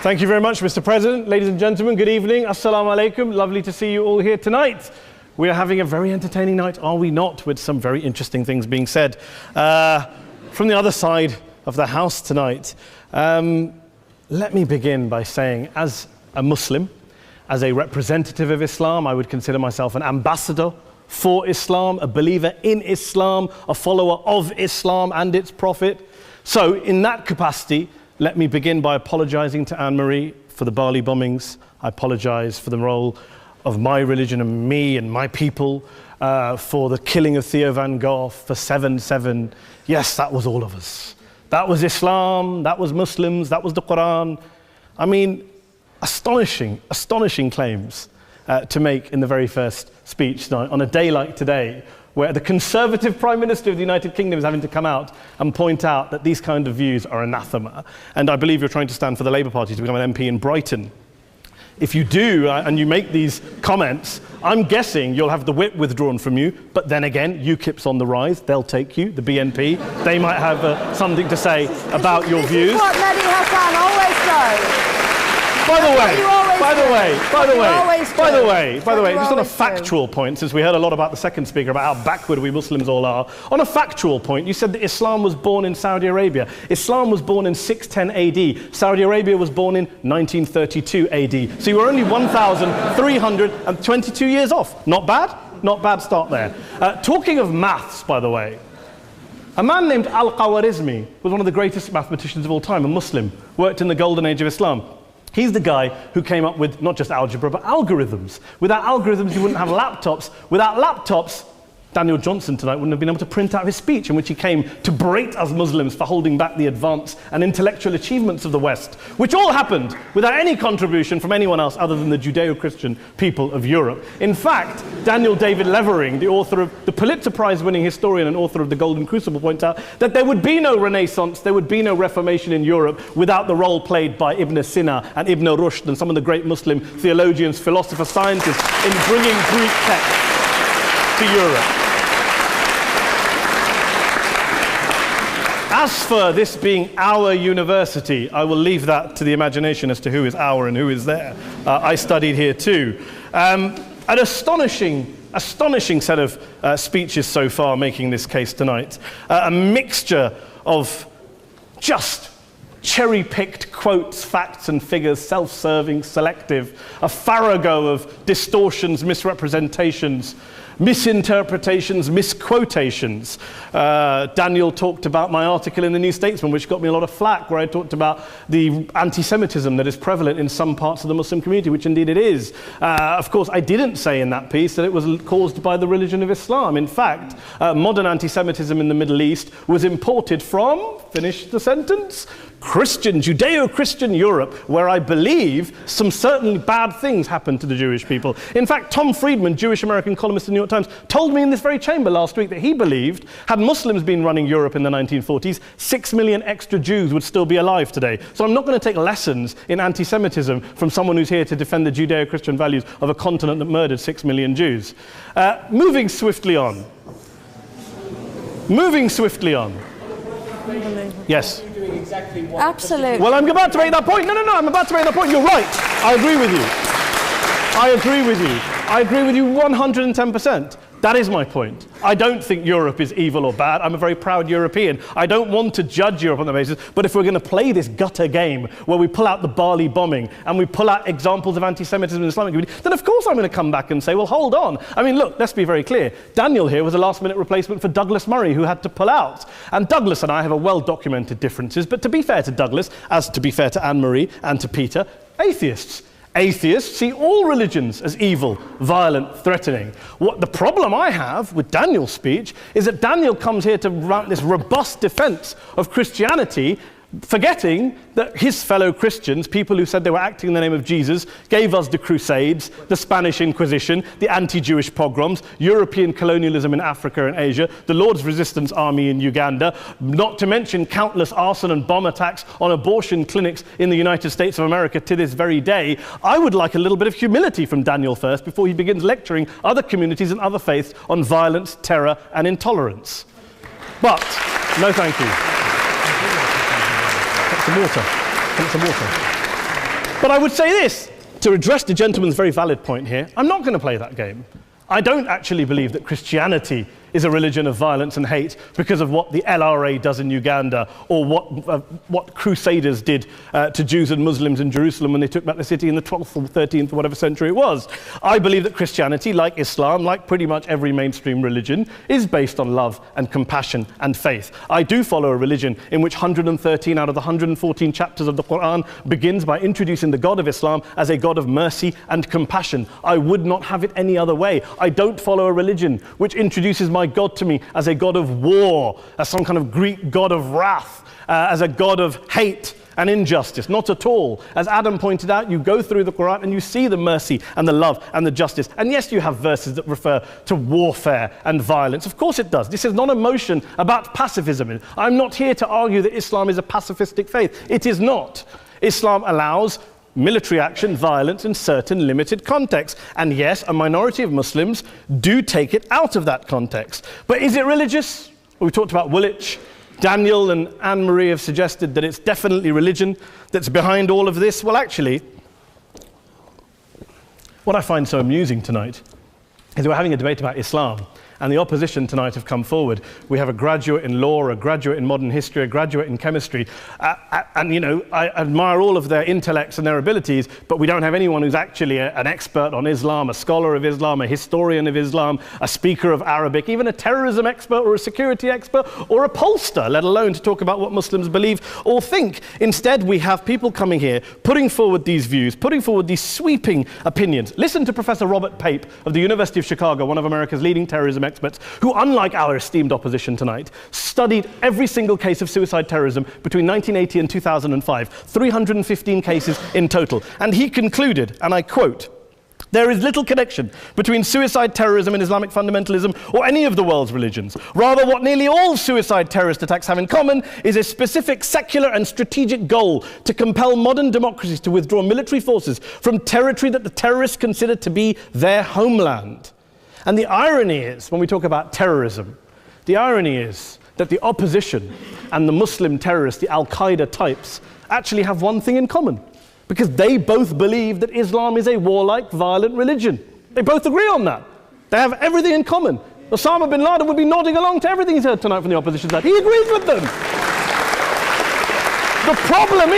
Thank you very much, Mr. President. Ladies and gentlemen, good evening. Assalamu alaikum. Lovely to see you all here tonight. We are having a very entertaining night, are we not, with some very interesting things being said from the other side of the house tonight. Let me begin by saying, as a Muslim, as a representative of Islam, I would consider myself an ambassador for Islam, a believer in Islam, a follower of Islam and its prophet. So in that capacity, let me begin by apologizing to Anne-Marie for the Bali bombings. I apologize for the role of my religion and me and my people, for the killing of Theo van Gogh, for 7/7. Yes, that was all of us. That was Islam, that was Muslims, that was the Quran. I mean, astonishing claims to make in the very first speech tonight, on a day like today, where the Conservative Prime Minister of the United Kingdom is having to come out and point out that these kind of views are anathema. And I believe you're trying to stand for the Labour Party to become an MP in Brighton. If you do, and you make these comments, I'm guessing you'll have the whip withdrawn from you, but then again, UKIP's on the rise, they'll take you, the BNP, they might have something to say about your views. This is what Mehdi Hasan always does. By the way, just on a factual point, since we heard a lot about the second speaker, about how backward we Muslims all are, on a factual point, you said that Islam was born in Saudi Arabia. Islam was born in 610 AD. Saudi Arabia was born in 1932 AD. So you were only 1,322 years off. Not bad? Not bad start there. Talking of maths, by the way, a man named Al-Khwarizmi was one of the greatest mathematicians of all time, a Muslim, worked in the golden age of Islam. He's the guy who came up with not just algebra, but algorithms. Without algorithms, you wouldn't have laptops. Without laptops, Daniel Johnson tonight wouldn't have been able to print out his speech in which he came to berate us Muslims for holding back the advance and intellectual achievements of the West, which all happened without any contribution from anyone else other than the Judeo-Christian people of Europe. In fact, Daniel David Levering, the author of the Pulitzer Prize-winning historian and author of The Golden Crucible, points out that there would be no Renaissance, there would be no Reformation in Europe without the role played by Ibn Sina and Ibn Rushd and some of the great Muslim theologians, philosophers, scientists in bringing Greek texts to Europe. As for this being our university, I will leave that to the imagination as to who is our and who is there. I studied here too. An astonishing set of speeches so far making this case tonight. A mixture of just cherry-picked quotes, facts and figures, self-serving, selective, a farrago of distortions, misrepresentations, misinterpretations, misquotations. Daniel talked about my article in the New Statesman, which got me a lot of flack, where I talked about the anti-Semitism that is prevalent in some parts of the Muslim community, which indeed it is. Of course, I didn't say in that piece that it was caused by the religion of Islam. In fact, modern anti-Semitism in the Middle East was imported from, finish the sentence, Judeo-Christian Europe, where I believe some certainly bad things happened to the Jewish people. In fact, Tom Friedman, Jewish-American columnist in the New York Times, told me in this very chamber last week that he believed, had Muslims been running Europe in the 1940s, 6 million extra Jews would still be alive today. So I'm not going to take lessons in anti-Semitism from someone who's here to defend the Judeo-Christian values of a continent that murdered 6 million Jews. Moving swiftly on. Yes. Absolutely. Well, I'm about to make that point. No, I'm about to make that point. You're right. I agree with you. I agree with you 110%. That is my point. I don't think Europe is evil or bad. I'm a very proud European. I don't want to judge Europe on that basis, but if we're going to play this gutter game where we pull out the Bali bombing and we pull out examples of anti-Semitism in the Islamic community, then of course I'm going to come back and say, well, hold on. I mean, look, let's be very clear. Daniel here was a last-minute replacement for Douglas Murray, who had to pull out. And Douglas and I have a well-documented differences, but to be fair to Douglas, as to be fair to Anne-Marie and to Peter, atheists. Atheists see all religions as evil, violent, threatening. What the problem I have with Daniel's speech is that Daniel comes here to write this robust defense of Christianity, forgetting that his fellow Christians, people who said they were acting in the name of Jesus, gave us the Crusades, the Spanish Inquisition, the anti-Jewish pogroms, European colonialism in Africa and Asia, the Lord's Resistance Army in Uganda, not to mention countless arson and bomb attacks on abortion clinics in the United States of America to this very day. I would like a little bit of humility from Daniel first before he begins lecturing other communities and other faiths on violence, terror and intolerance. But, no thank you. Some water. But I would say this, to address the gentleman's very valid point here, I'm not going to play that game. I don't actually believe that Christianity is a religion of violence and hate because of what the LRA does in Uganda or what Crusaders did to Jews and Muslims in Jerusalem when they took back the city in the 12th or 13th or whatever century it was. I believe that Christianity, like Islam, like pretty much every mainstream religion, is based on love and compassion and faith. I do follow a religion in which 113 out of the 114 chapters of the Quran begins by introducing the God of Islam as a God of mercy and compassion. I would not have it any other way. I don't follow a religion which introduces my God to me as a God of war, as some kind of Greek God of wrath, as a God of hate and injustice. Not at all. As Adam pointed out, you go through the Quran and you see the mercy and the love and the justice. And yes, you have verses that refer to warfare and violence. Of course it does. This is not a motion about pacifism. I'm not here to argue that Islam is a pacifistic faith. It is not. Islam allows military action, violence in certain limited contexts. And yes, a minority of Muslims do take it out of that context. But is it religious? Well, we talked about Woolwich. Daniel and Anne-Marie have suggested that it's definitely religion that's behind all of this. Well, actually, what I find so amusing tonight is we're having a debate about Islam. And the opposition tonight have come forward. We have a graduate in law, a graduate in modern history, a graduate in chemistry. And, you know, I admire all of their intellects and their abilities, but we don't have anyone who's actually an expert on Islam, a scholar of Islam, a historian of Islam, a speaker of Arabic, even a terrorism expert or a security expert or a pollster, let alone to talk about what Muslims believe or think. Instead, we have people coming here, putting forward these views, putting forward these sweeping opinions. Listen to Professor Robert Pape of the University of Chicago, one of America's leading terrorism experts, who, unlike our esteemed opposition tonight, studied every single case of suicide terrorism between 1980 and 2005, 315 cases in total. And he concluded, and I quote, "There is little connection between suicide terrorism and Islamic fundamentalism or any of the world's religions. Rather, what nearly all suicide terrorist attacks have in common is a specific secular and strategic goal to compel modern democracies to withdraw military forces from territory that the terrorists consider to be their homeland." And the irony is, when we talk about terrorism, the irony is that the opposition and the Muslim terrorists, the Al-Qaeda types, actually have one thing in common, because they both believe that Islam is a warlike, violent religion. They both agree on that. They have everything in common. Osama bin Laden would be nodding along to everything he's heard tonight from the opposition side. He agrees with them. The problem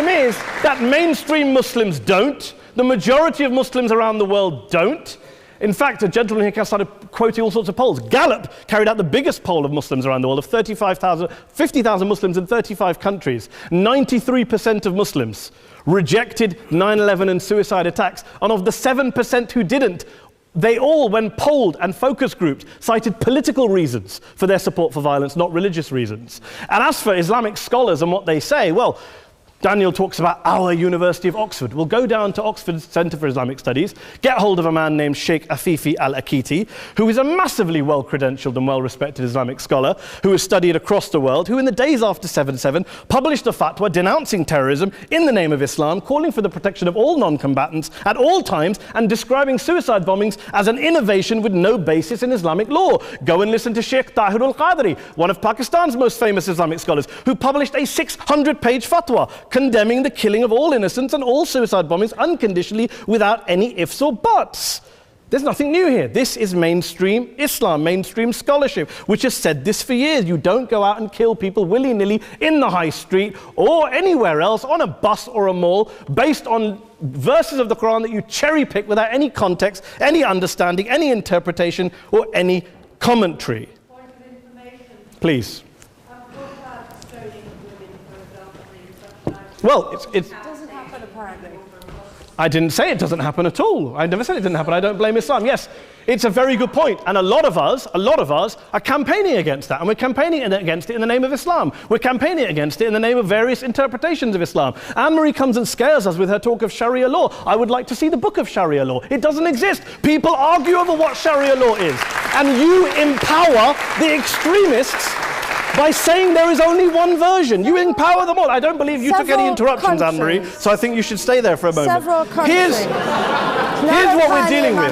is that mainstream Muslims don't. The majority of Muslims around the world don't. In fact, a gentleman here started quoting all sorts of polls. Gallup carried out the biggest poll of Muslims around the world, of 50,000 Muslims in 35 countries. 93% of Muslims rejected 9/11 and suicide attacks. And of the 7% who didn't, they all, when polled and focus grouped, cited political reasons for their support for violence, not religious reasons. And as for Islamic scholars and what they say, well, Daniel talks about our University of Oxford. We'll go down to Oxford Centre for Islamic Studies, get hold of a man named Sheikh Afifi al-Akiti, who is a massively well-credentialed and well-respected Islamic scholar, who has studied across the world, who in the days after 7/7 published a fatwa denouncing terrorism in the name of Islam, calling for the protection of all non-combatants at all times, and describing suicide bombings as an innovation with no basis in Islamic law. Go and listen to Sheikh Tahir al-Qadri, one of Pakistan's most famous Islamic scholars, who published a 600-page fatwa condemning the killing of all innocents and all suicide bombings unconditionally without any ifs or buts. There's nothing new here. This is mainstream Islam, mainstream scholarship, which has said this for years. You don't go out and kill people willy-nilly in the high street or anywhere else, on a bus or a mall, based on verses of the Quran that you cherry-pick without any context, any understanding, any interpretation, or any commentary. Point of information. Please. Well, it doesn't happen apparently. I didn't say it doesn't happen at all. I never said it didn't happen. I don't blame Islam. Yes, it's a very good point. And a lot of us are campaigning against that. And we're campaigning against it in the name of Islam. We're campaigning against it in the name of various interpretations of Islam. Anne-Marie comes and scares us with her talk of Sharia law. I would like to see the book of Sharia law. It doesn't exist. People argue over what Sharia law is. And you empower the extremists by saying there is only one version. You empower them all. I don't believe you took any interruptions, Anne-Marie, so I think you should stay there for a moment. Several countries. Here's what we're dealing with.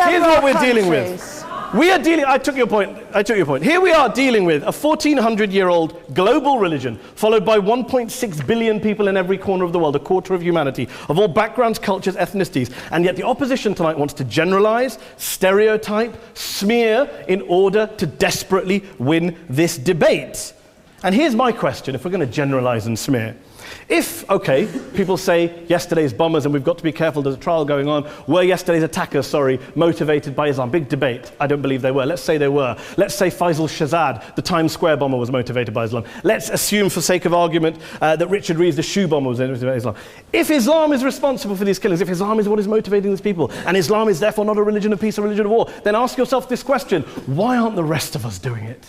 Here's what we're dealing with. I took your point. Here we are dealing with a 1400-year-old global religion followed by 1.6 billion people in every corner of the world, a quarter of humanity, of all backgrounds, cultures, ethnicities. And yet the opposition tonight wants to generalize, stereotype, smear in order to desperately win this debate. And here's my question, if we're going to generalize and smear. If, okay, people say yesterday's bombers, and we've got to be careful, there's a trial going on, were yesterday's attackers, motivated by Islam? Big debate. I don't believe they were. Let's say they were. Let's say Faisal Shahzad, the Times Square bomber, was motivated by Islam. Let's assume, for sake of argument, that Richard Reeves, the shoe bomber, was motivated by Islam. If Islam is responsible for these killings, if Islam is what is motivating these people, and Islam is therefore not a religion of peace, a religion of war, then ask yourself this question: why aren't the rest of us doing it?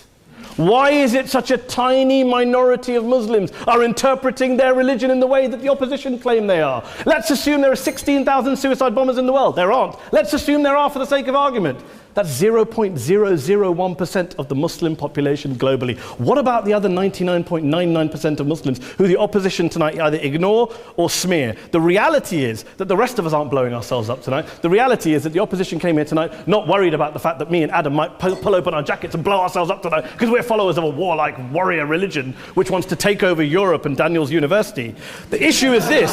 Why is it such a tiny minority of Muslims are interpreting their religion in the way that the opposition claim they are? Let's assume there are 16,000 suicide bombers in the world. There aren't. Let's assume there are for the sake of argument. That's 0.001% of the Muslim population globally. What about the other 99.99% of Muslims who the opposition tonight either ignore or smear? The reality is that the rest of us aren't blowing ourselves up tonight. The reality is that the opposition came here tonight not worried about the fact that me and Adam might pull open our jackets and blow ourselves up tonight because we're followers of a warlike warrior religion which wants to take over Europe and Daniel's university. The issue is this.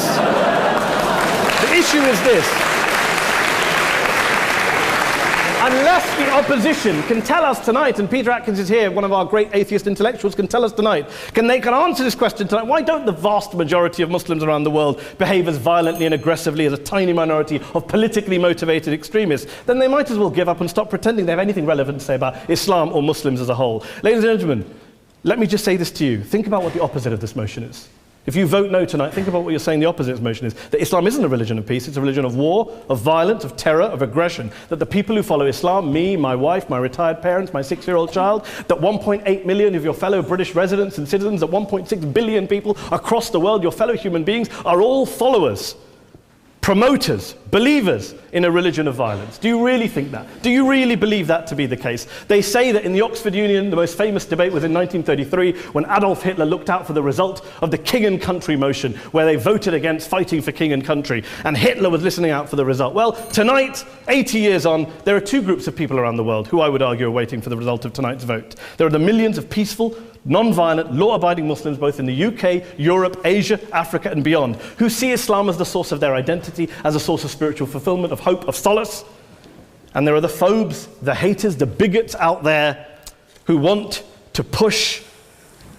Unless the opposition can tell us tonight, and Peter Atkins is here, one of our great atheist intellectuals, can tell us tonight, can answer this question tonight: why don't the vast majority of Muslims around the world behave as violently and aggressively as a tiny minority of politically motivated extremists? Then they might as well give up and stop pretending they have anything relevant to say about Islam or Muslims as a whole. Ladies and gentlemen, let me just say this to you. Think about what the opposite of this motion is. If you vote no tonight, think about what you're saying the opposite of this motion is. That Islam isn't a religion of peace, it's a religion of war, of violence, of terror, of aggression. That the people who follow Islam, me, my wife, my retired parents, my 6-year-old child, that 1.8 million of your fellow British residents and citizens, that 1.6 billion people across the world, your fellow human beings, are all followers, promoters, believers in a religion of violence. Do you really think that? Do you really believe that to be the case? They say that in the Oxford Union, the most famous debate was in 1933 when Adolf Hitler looked out for the result of the King and Country motion, where they voted against fighting for King and Country, and Hitler was listening out for the result. Well, tonight, 80 years on, there are two groups of people around the world who I would argue are waiting for the result of tonight's vote. There are the millions of peaceful, non-violent, law-abiding Muslims both in the UK, Europe, Asia, Africa and beyond, who see Islam as the source of their identity, as a source of spiritual fulfillment, of hope, of solace. And there are the phobes, the haters, the bigots out there who want to push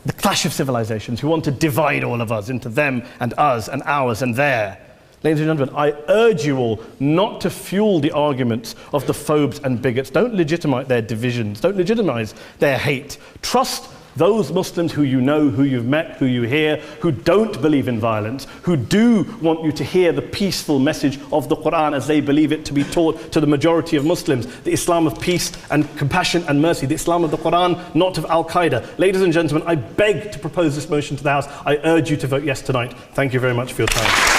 the clash of civilizations, who want to divide all of us into them and us and ours and their. Ladies and gentlemen, I urge you all not to fuel the arguments of the phobes and bigots. Don't legitimize their divisions. Don't legitimize their hate. Trust those Muslims who you know, who you've met, who you hear, who don't believe in violence, who do want you to hear the peaceful message of the Quran as they believe it to be taught to the majority of Muslims, the Islam of peace and compassion and mercy, the Islam of the Quran, not of Al-Qaeda. Ladies and gentlemen, I beg to propose this motion to the House. I urge you to vote yes tonight. Thank you very much for your time.